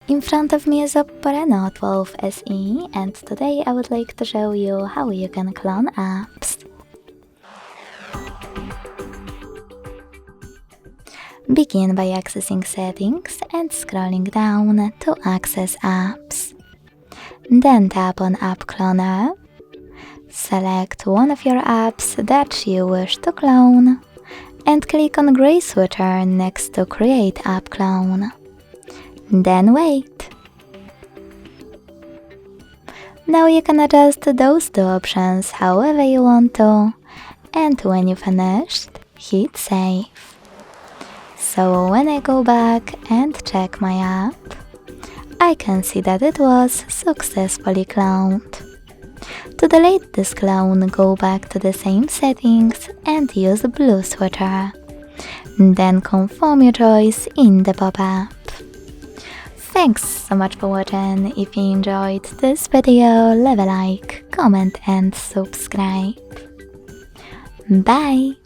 In front of me is OPPO RENO12 SE, and today I would like to show you how you can clone apps. Begin by accessing Settings and scrolling down to access Apps. Then tap on App Cloner. Select one of your apps that you wish to clone and click on gray switcher next to Create App Clone. Then wait. Now you can adjust those two options however you want to, and when you finished, hit Save. So when I go back and check my app, I can see that it was successfully cloned. To delete this clone, go back to the same settings and use the blue switcher. Then confirm your choice in the pop-up. Thanks so much for watching. If you enjoyed this video, leave a like, comment and subscribe. Bye!